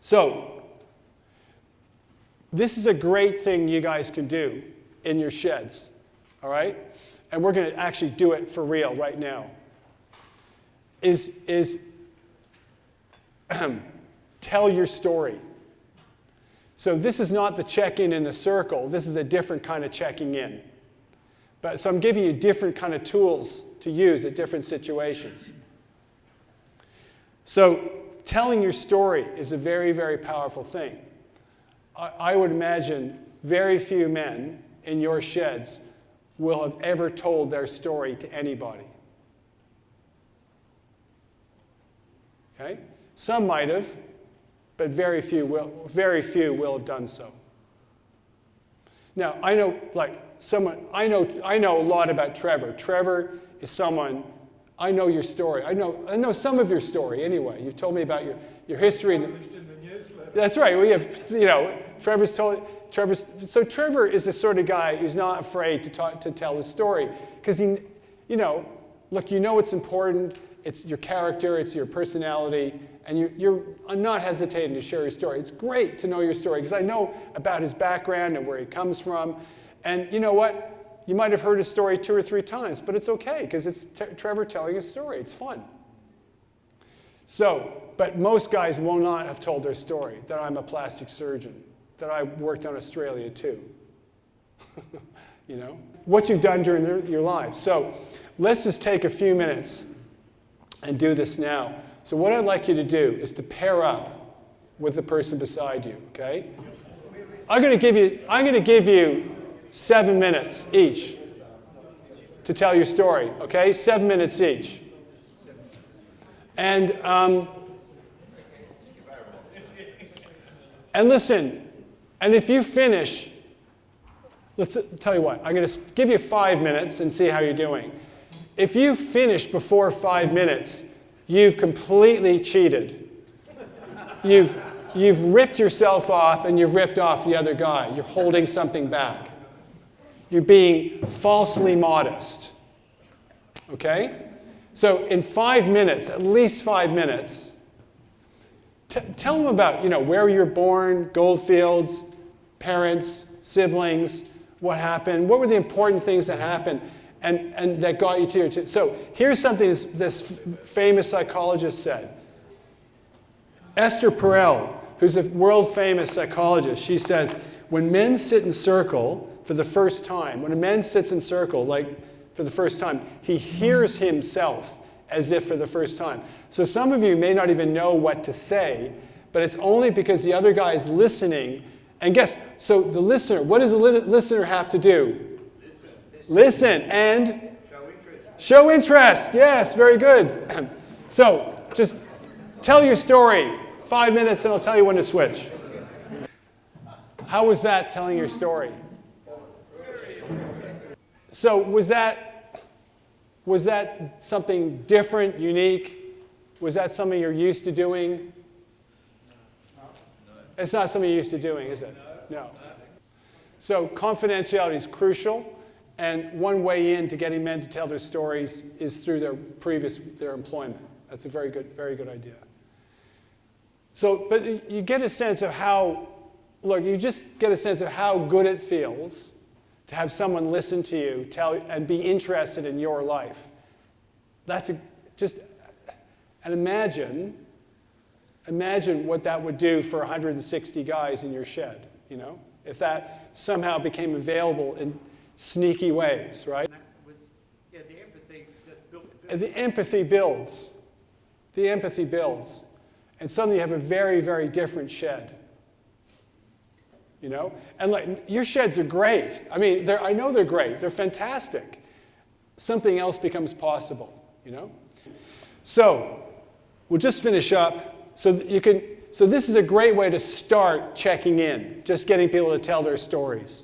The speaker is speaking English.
So, this is a great thing you guys can do in your sheds, all right? And we're going to actually do it for real right now. Is tell your story. So this is not the check-in in the circle. This is a different kind of checking in. So I'm giving you different kind of tools to use at different situations. So telling your story is a very, very powerful thing. I would imagine very few men in your sheds will have ever told their story to anybody. Okay? Some might have, but very few will have done so. Now, I know a lot about Trevor. Trevor is someone, I know your story. I know some of your story anyway. You've told me about your history. That's right. We have, so Trevor is the sort of guy who's not afraid to tell his story. Because look, what's important. It's your character, it's your personality, and you're not hesitating to share your story. It's great to know your story, because I know about his background and where he comes from. And you know what? You might have heard his story 2 or 3 times, but it's okay, because it's Trevor telling his story. It's fun. So, but most guys will not have told their story, that I'm a plastic surgeon, that I worked on Australia too. What you've done during your lives. So let's just take a few minutes and do this now. So what I'd like you to do is to pair up with the person beside you, okay? I'm going to give you 7 minutes each to tell your story, okay? 7 minutes each. And listen, and if you finish, let's tell you what, I'm going to give you 5 minutes and see how you're doing. If you finish before 5 minutes, you've completely cheated. You've ripped yourself off, and you've ripped off the other guy. You're holding something back. You're being falsely modest. Okay? So in 5 minutes, at least 5 minutes, tell them about, where you were born, Goldfields, parents, siblings, what happened, what were the important things that happened, and that got you to your... So here's something this famous psychologist said. Esther Perel, who's a world-famous psychologist, she says, when men sit in circle for the first time, when a man sits in circle, for the first time, he hears himself as if for the first time. So some of you may not even know what to say, but it's only because the other guy is listening. And so the listener, what does the listener have to do? Listen and show interest. Yes, very good. So just tell your story. 5 minutes and I'll tell you when to switch. How was that, telling your story? So was that something different, unique? Was that something you're used to doing? It's not something you're used to doing, is it? No. So confidentiality is crucial. And one way into getting men to tell their stories is through their employment. That's a very good idea. So, but you get a sense of you just get a sense of how good it feels to have someone listen to you, and be interested in your life. And imagine what that would do for 160 guys in your shed, if that somehow became available in sneaky ways, right? The empathy just built. The empathy builds. The empathy builds. And suddenly you have a very, very different shed. And your sheds are great. I mean, I know they're great. They're fantastic. Something else becomes possible, So, we'll just finish up. So this is a great way to start checking in, just getting people to tell their stories.